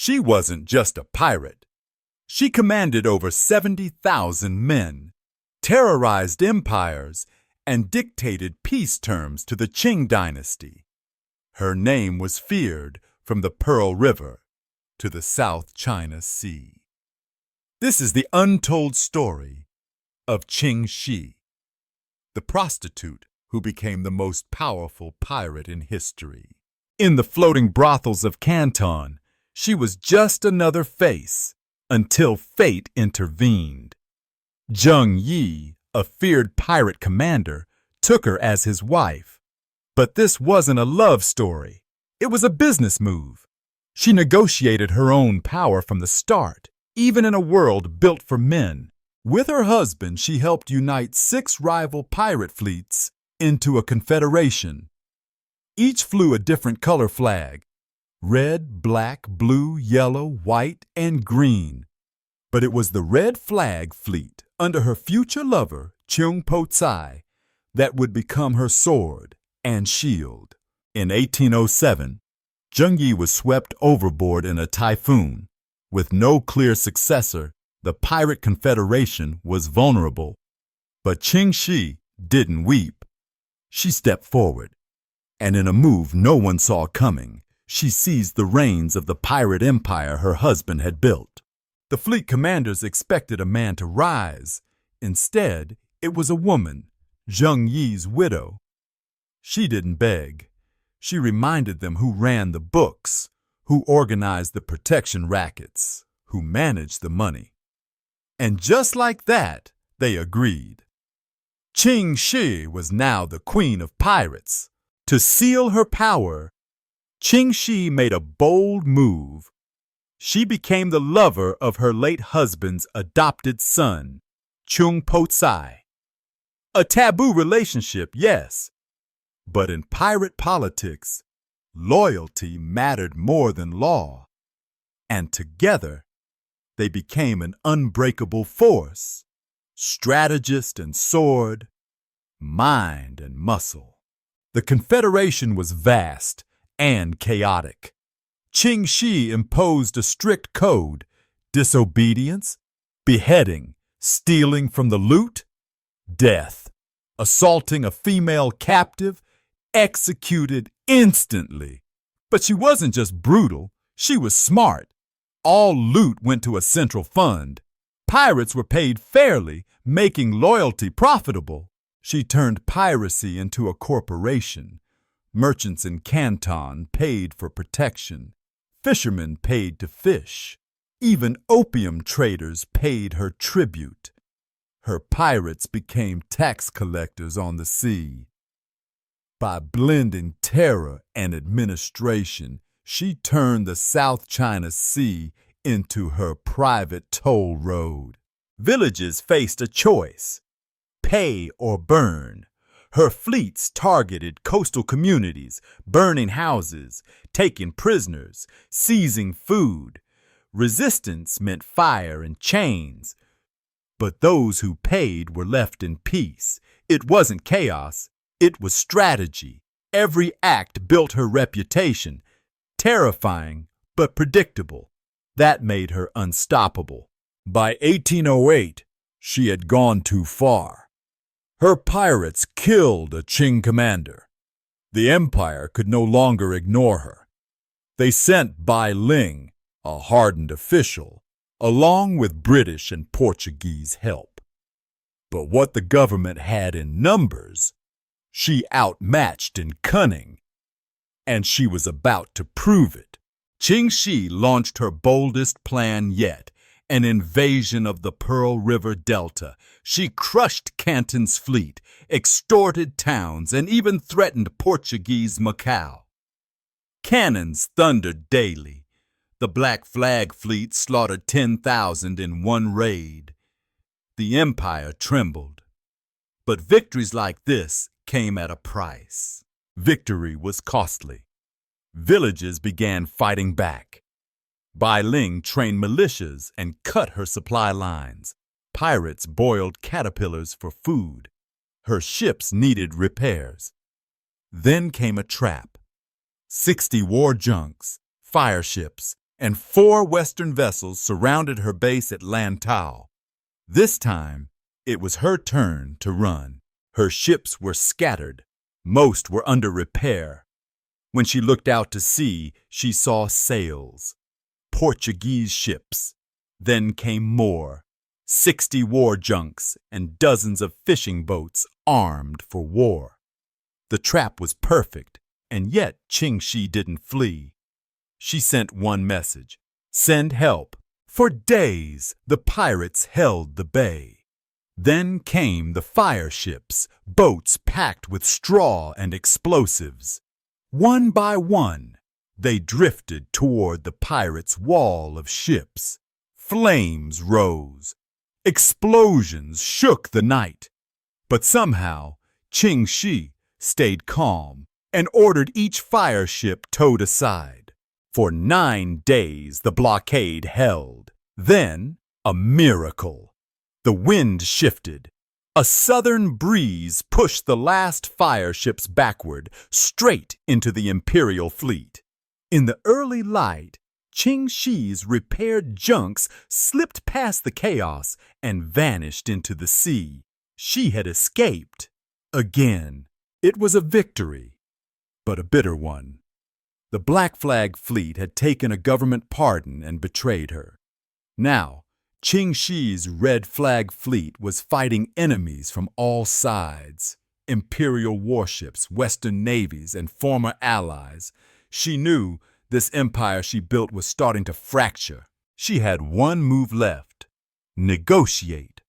She wasn't just a pirate. She commanded over 70,000 men, terrorized empires, and dictated peace terms to the Qing dynasty. Her name was feared from the Pearl River to the South China Sea. This is the untold story of Ching Shih, the prostitute who became the most powerful pirate in history. In the floating brothels of Canton, she was just another face until fate intervened. Zheng Yi, a feared pirate commander, took her as his wife. But this wasn't a love story. It was a business move. She negotiated her own power from the start, even in a world built for men. With her husband, she helped unite 6 rival pirate fleets into a confederation. Each flew a different color flag: red, black, blue, yellow, white, and green. But it was the red flag fleet under her future lover, Ching Shih, that would become her sword and shield. In 1807, Zheng Yi was swept overboard in a typhoon. With no clear successor, the pirate confederation was vulnerable. But Ching Shih didn't weep. She stepped forward, and in a move no one saw coming, she seized the reins of the pirate empire her husband had built. The fleet commanders expected a man to rise. Instead, it was a woman, Zheng Yi's widow. She didn't beg. She reminded them who ran the books, who organized the protection rackets, who managed the money. And just like that, they agreed. Ching Shih was now the queen of pirates. To seal her power, Ching Shih made a bold move. She became the lover of her late husband's adopted son, Ching Shih. A taboo relationship, yes, but in pirate politics, loyalty mattered more than law, and together they became an unbreakable force, strategist and sword, mind and muscle. The confederation was vast and chaotic. Ching Shih imposed a strict code: disobedience, beheading, stealing from the loot, death. Assaulting a female captive, executed instantly. But she wasn't just brutal, she was smart. All loot went to a central fund. Pirates were paid fairly, making loyalty profitable. She turned piracy into a corporation. Merchants in Canton paid for protection. Fishermen paid to fish. Even opium traders paid her tribute. Her pirates became tax collectors on the sea. By blending terror and administration, she turned the South China Sea into her private toll road. Villages faced a choice: pay or burn. Her fleets targeted coastal communities, burning houses, taking prisoners, seizing food. Resistance meant fire and chains. But those who paid were left in peace. It wasn't chaos, it was strategy. Every act built her reputation, terrifying but predictable. That made her unstoppable. By 1808, she had gone too far. Her pirates killed a Qing commander. The empire could no longer ignore her. They sent Bai Ling, a hardened official, along with British and Portuguese help. But what the government had in numbers, she outmatched in cunning, and she was about to prove it. Ching Shih launched her boldest plan yet, an invasion of the Pearl River Delta. She crushed Canton's fleet, extorted towns, and even threatened Portuguese Macau. Cannons thundered daily. The Black Flag fleet slaughtered 10,000 in one raid. The empire trembled. But victories like this came at a price. Victory was costly. Villages began fighting back. Bai Ling trained militias and cut her supply lines. Pirates boiled caterpillars for food. Her ships needed repairs. Then came a trap. 60 war junks, fire ships, and 4 Western vessels surrounded her base at Lantau. This time, it was her turn to run. Her ships were scattered. Most were under repair. When she looked out to sea, she saw sails. Portuguese ships. Then came more. 60 war junks and dozens of fishing boats armed for war. The trap was perfect, and yet Ching Shih didn't flee. She sent one message: send help. For days, the pirates held the bay. Then came the fire ships, boats packed with straw and explosives. One by one, they drifted toward the pirates' wall of ships. Flames rose. Explosions shook the night. But somehow, Ching Shih stayed calm and ordered each fire ship towed aside. For 9 days the blockade held. Then, a miracle. The wind shifted. A southern breeze pushed the last fire ships backward, straight into the Imperial fleet. In the early light, Ching Shih's repaired junks slipped past the chaos and vanished into the sea. She had escaped. Again, it was a victory, but a bitter one. The Black Flag fleet had taken a government pardon and betrayed her. Now, Ching Shih's Red Flag fleet was fighting enemies from all sides: Imperial warships, Western navies, and former allies. She knew this empire she built was starting to fracture. She had one move left: negotiate.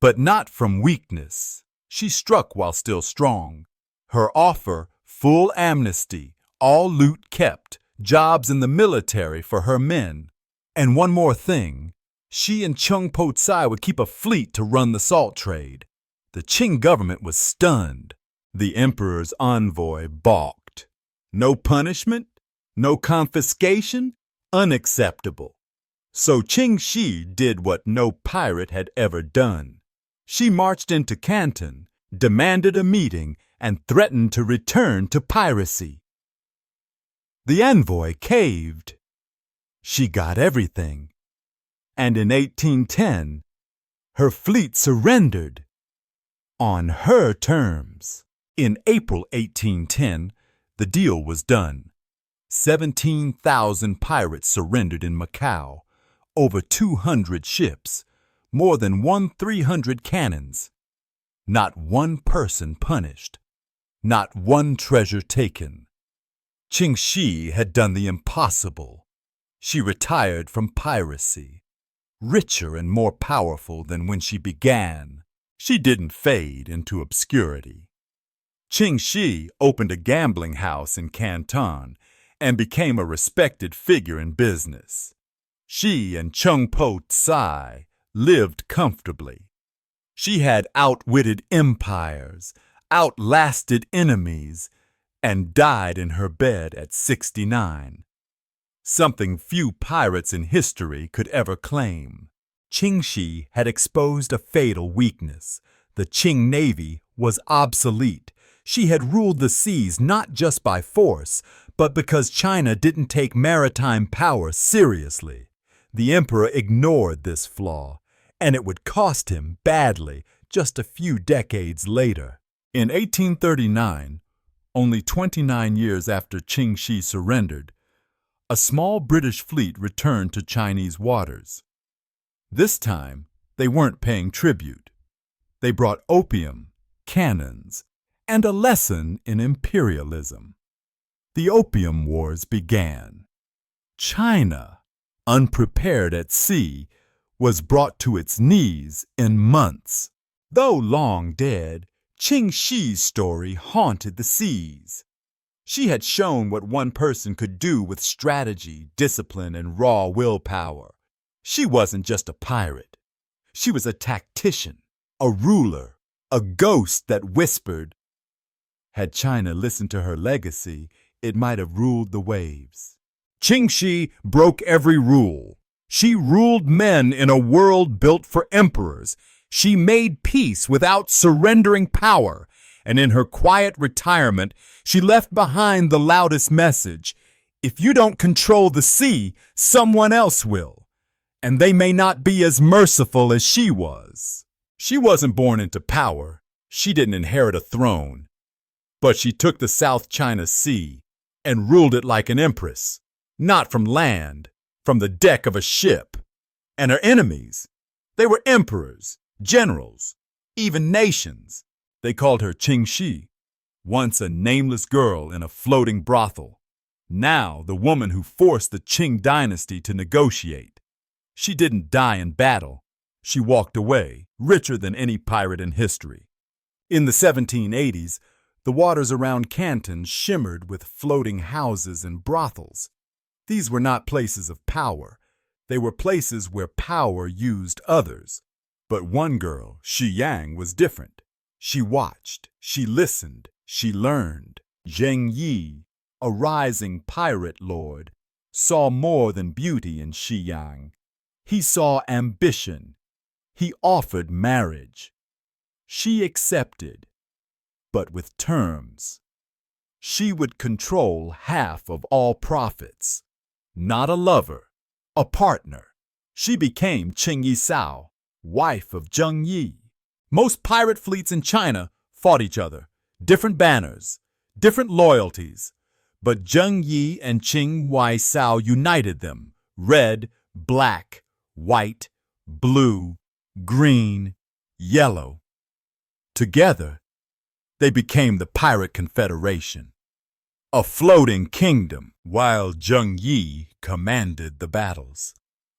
But not from weakness. She struck while still strong. Her offer: full amnesty, all loot kept, jobs in the military for her men. And one more thing. She and Chung Po Tsai would keep a fleet to run the salt trade. The Qing government was stunned. The emperor's envoy balked. No punishment, no confiscation, unacceptable. So Ching Shih did what no pirate had ever done. She marched into Canton, demanded a meeting, and threatened to return to piracy. The envoy caved. She got everything. And in 1810, her fleet surrendered on her terms. In April 1810, the deal was done. 17,000 pirates surrendered in Macau, over 200 ships, more than 1,300 cannons. Not one person punished, not one treasure taken. Ching Shih had done the impossible. She retired from piracy. Richer and more powerful than when she began. She didn't fade into obscurity. Ching Shih opened a gambling house in Canton and became a respected figure in business. She and Chung Po Tsai lived comfortably. She had outwitted empires, outlasted enemies, and died in her bed at 69. Something few pirates in history could ever claim. Ching Shih had exposed a fatal weakness. The Qing Navy was obsolete. She had ruled the seas not just by force, but because China didn't take maritime power seriously. The emperor ignored this flaw, and it would cost him badly just a few decades later. In 1839, only 29 years after Ching Shih surrendered, a small British fleet returned to Chinese waters. This time, they weren't paying tribute. They brought opium, cannons, and a lesson in imperialism. The Opium Wars began. China, unprepared at sea, was brought to its knees in months. Though long dead, Ching Shih's story haunted the seas. She had shown what one person could do with strategy, discipline, and raw willpower. She wasn't just a pirate. She was a tactician, a ruler, a ghost that whispered. Had China listened to her legacy, it might have ruled the waves. Ching Shih broke every rule. She ruled men in a world built for emperors. She made peace without surrendering power. And in her quiet retirement, she left behind the loudest message: If you don't control the sea, someone else will, and they may not be as merciful as she was. She wasn't born into power. She didn't inherit a throne. But she took the South China Sea and ruled it like an empress, not from land, from the deck of a ship. And her enemies, they were emperors, generals, even nations. They called her Ching Shih, once a nameless girl in a floating brothel, now the woman who forced the Qing dynasty to negotiate. She didn't die in battle. She walked away, richer than any pirate in history. In the 1780s, the waters around Canton shimmered with floating houses and brothels. These were not places of power. They were places where power used others. But one girl, Shi Yang, was different. She watched, she listened, she learned. Zheng Yi, a rising pirate lord, saw more than beauty in Shi Yang. He saw ambition. He offered marriage. She accepted, but with terms. She would control half of all profits. Not a lover, a partner. She became Ching Shih, wife of Zheng Yi. Most pirate fleets in China fought each other, different banners, different loyalties. But Zheng Yi and Ching Shih united them, red, black, white, blue, green, yellow. Together, they became the Pirate Confederation, a floating kingdom, while Zheng Yi commanded the battles.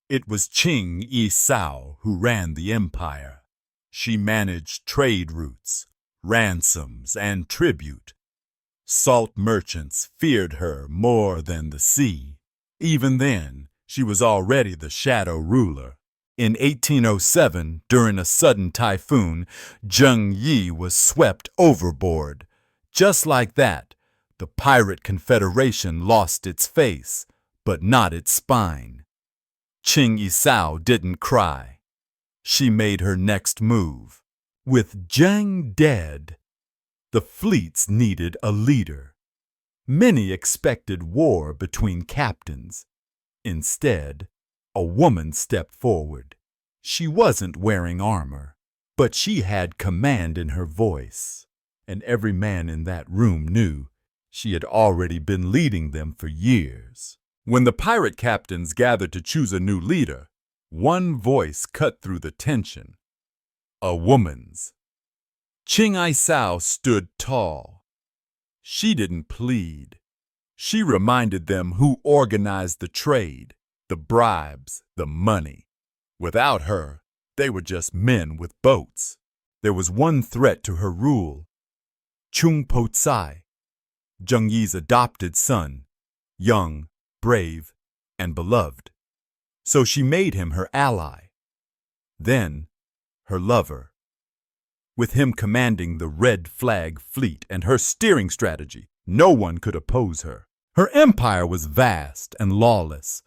It was Ching Shih who ran the empire. She managed trade routes, ransoms, and tribute. Salt merchants feared her more than the sea. Even then, she was already the shadow ruler. In 1807, during a sudden typhoon, Zheng Yi was swept overboard. Just like that, the Pirate Confederation lost its face, but not its spine. Ching Shih didn't cry. She made her next move. With Zheng dead, the fleets needed a leader. Many expected war between captains. Instead, a woman stepped forward. She wasn't wearing armor, but she had command in her voice, and every man in that room knew she had already been leading them for years. When the pirate captains gathered to choose a new leader, one voice cut through the tension. A woman's. Ching Shih stood tall. She didn't plead. She reminded them who organized the trade, the bribes, the money. Without her, they were just men with boats. There was one threat to her rule. Chung Po Tsai, Zheng Yi's adopted son, young, brave, and beloved. So she made him her ally. Then, her lover. With him commanding the Red Flag Fleet and her steering strategy, no one could oppose her. Her empire was vast and lawless,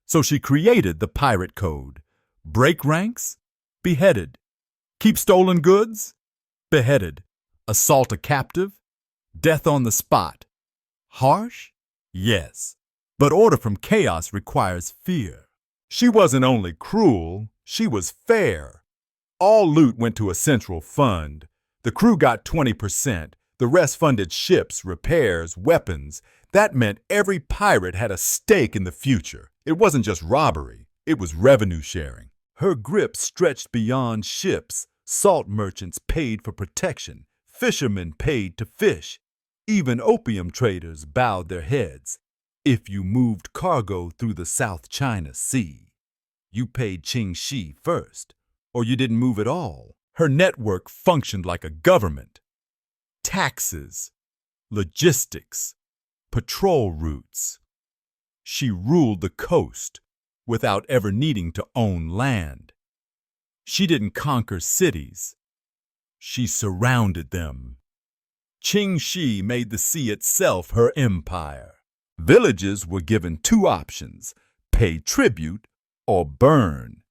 so she created the pirate code. Break ranks? Beheaded. Keep stolen goods? Beheaded. Assault a captive? Death on the spot. Harsh? Yes. But order from chaos requires fear. She wasn't only cruel, she was fair. All loot went to a central fund. The crew got 20%. The rest funded ships, repairs, weapons. That meant every pirate had a stake in the future. It wasn't just robbery, it was revenue sharing. Her grip stretched beyond ships. Salt merchants paid for protection. Fishermen paid to fish. Even opium traders bowed their heads. If you moved cargo through the South China Sea, you paid Ching Shih first, or you didn't move at all. Her network functioned like a government. Taxes, logistics, patrol routes. She ruled the coast without ever needing to own land. She didn't conquer cities. She surrounded them. Ching Shih made the sea itself her empire. Villages were given two options: pay tribute or burn.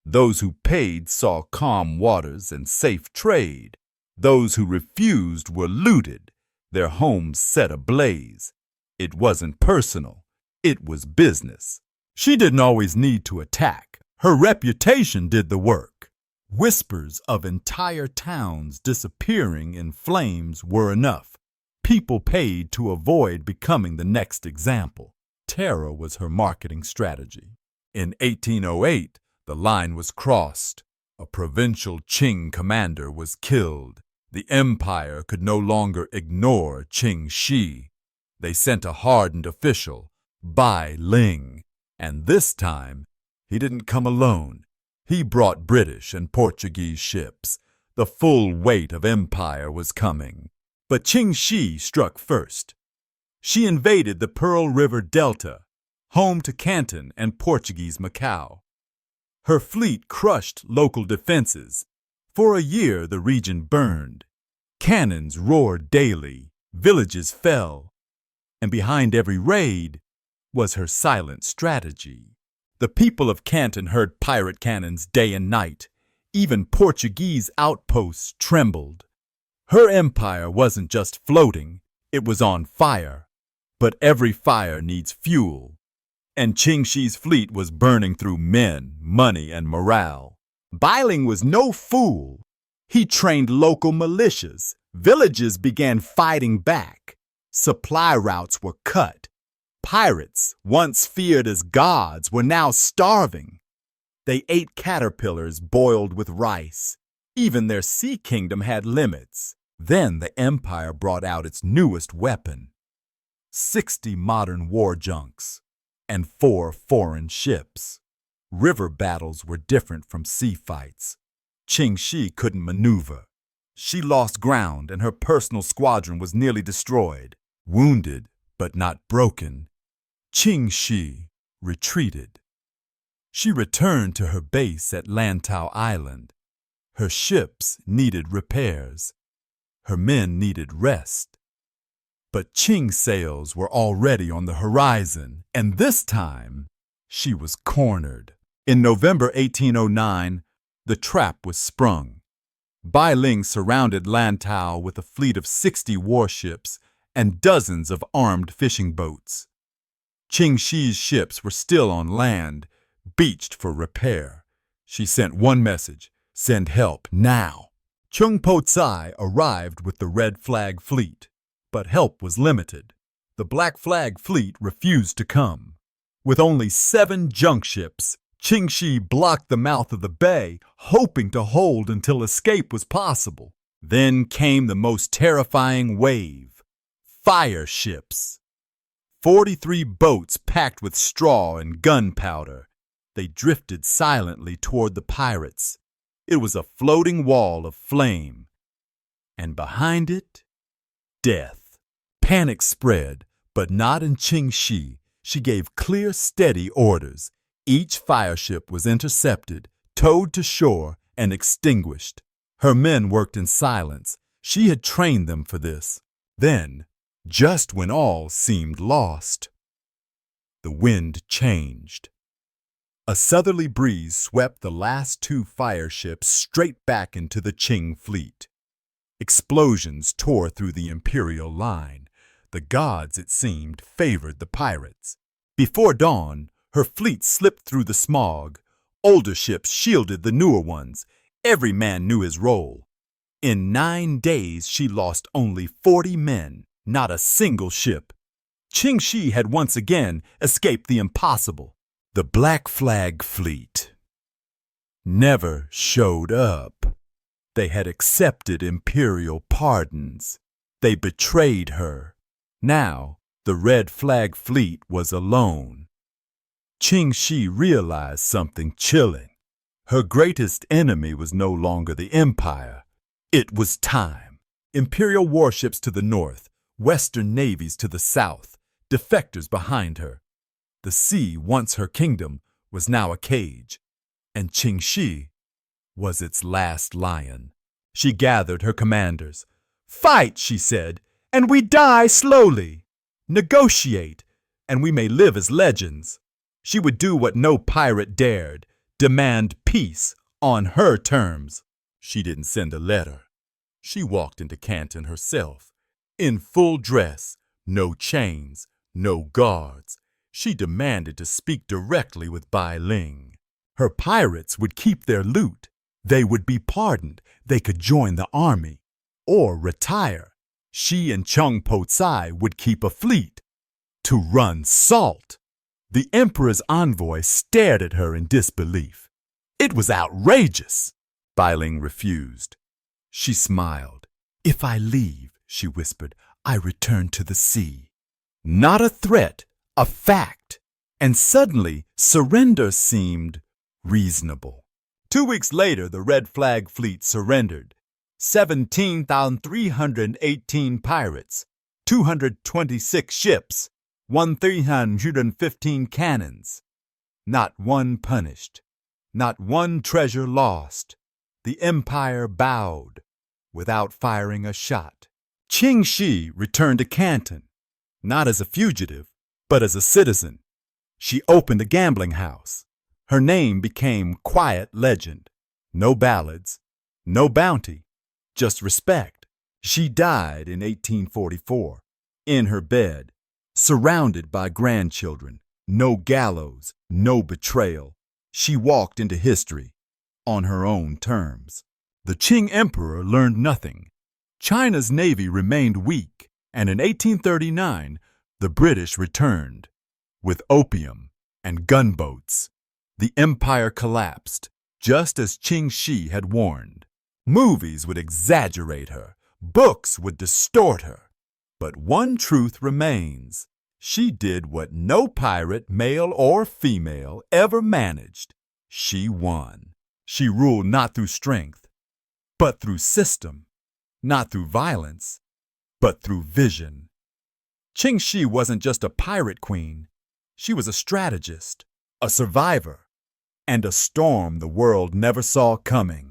Those who paid saw calm waters and safe trade. Those who refused were looted, their homes set ablaze. It wasn't personal, It was business. She didn't always need to attack. Her reputation did the work. Whispers of entire towns disappearing in flames were enough. People paid to avoid becoming the next example. Terror was her marketing strategy. In 1808, the line was crossed. A provincial Qing commander was killed. The empire could no longer ignore Ching Shih. They sent a hardened official, Bai Ling, and this time he didn't come alone. He brought British and Portuguese ships. The full weight of empire was coming. But Ching Shih struck first. She invaded the Pearl River Delta, home to Canton and Portuguese Macau. Her fleet crushed local defenses. For a year the region burned. Cannons roared daily, villages fell, and behind every raid was her silent strategy. The people of Canton heard pirate cannons day and night. Even Portuguese outposts trembled. Her empire wasn't just floating, it was on fire. But every fire needs fuel. And Ching Shih's fleet was burning through men, money, and morale. Bai Ling was no fool. He trained local militias. Villages began fighting back. Supply routes were cut. Pirates, once feared as gods, were now starving. They ate caterpillars boiled with rice. Even their sea kingdom had limits. Then the empire brought out its newest weapon: 60 modern war junks and 4 foreign ships. River battles were different from sea fights. Ching Shih couldn't maneuver. She lost ground and her personal squadron was nearly destroyed. Wounded, but not broken, Ching Shih retreated. She returned to her base at Lantau Island. Her ships needed repairs. Her men needed rest. But Qing's sails were already on the horizon, and this time she was cornered. In November 1809, the trap was sprung. Bai Ling surrounded Lantau with a fleet of 60 warships and dozens of armed fishing boats. Ching Shih's ships were still on land, beached for repair. She sent one message: send help now. Chung Po Tsai arrived with the Red Flag Fleet, but help was limited. The Black Flag Fleet refused to come. With only 7 junk ships, Ching Shih blocked the mouth of the bay, hoping to hold until escape was possible. Then came the most terrifying wave: fire ships. 43 boats packed with straw and gunpowder. They drifted silently toward the pirates. It was a floating wall of flame. And behind it, death. Panic spread, but not in Ching Shih. She gave clear, steady orders. Each fire ship was intercepted, towed to shore, and extinguished. Her men worked in silence. She had trained them for this. Then, just when all seemed lost, the wind changed. A southerly breeze swept the last 2 fire ships straight back into the Qing fleet. Explosions tore through the imperial line. The gods, it seemed, favored the pirates. Before dawn, her fleet slipped through the smog. Older ships shielded the newer ones. Every man knew his role. In 9 days, she lost only 40 men, not a single ship. Ching Shih had once again escaped the impossible. The Black Flag Fleet never showed up. They had accepted imperial pardons. They betrayed her. Now, the Red Flag Fleet was alone. Ching Shih realized something chilling. Her greatest enemy was no longer the empire. It was time. Imperial warships to the north, Western navies to the south, defectors behind her. The sea, once her kingdom, was now a cage, and Ching Shih was its last lion. She gathered her commanders. "Fight," she said, "and we die slowly. Negotiate, and we may live as legends." She would do what no pirate dared, demand peace on her terms. She didn't send a letter. She walked into Canton herself, in full dress, no chains, no guards. She demanded to speak directly with Bai Ling. Her pirates would keep their loot. They would be pardoned. They could join the army or retire. She and Chung Po Tsai would keep a fleet to run salt. The emperor's envoy stared at her in disbelief. It was outrageous. Bai Ling refused. She smiled. "If I leave," she whispered, "I return to the sea." Not a threat, a fact. And suddenly, surrender seemed reasonable. 2 weeks later, the Red Flag Fleet surrendered. 17,318 pirates, 226 ships, 1,315 cannons. Not one punished, not one treasure lost. The empire bowed without firing a shot. Ching Shih returned to Canton, not as a fugitive, but as a citizen. She opened a gambling house. Her name became quiet legend. No ballads, no bounty, just respect. She died in 1844, in her bed, surrounded by grandchildren. No gallows, no betrayal. She walked into history on her own terms. The Qing emperor learned nothing. China's navy remained weak, and in 1839, the British returned with opium and gunboats. The empire collapsed, just as Ching Shih had warned. Movies would exaggerate her. Books would distort her. But one truth remains. She did what no pirate, male or female, ever managed. She won. She ruled not through strength, but through system. Not through violence, but through vision. Ching Shih wasn't just a pirate queen. She was a strategist, a survivor, and a storm the world never saw coming.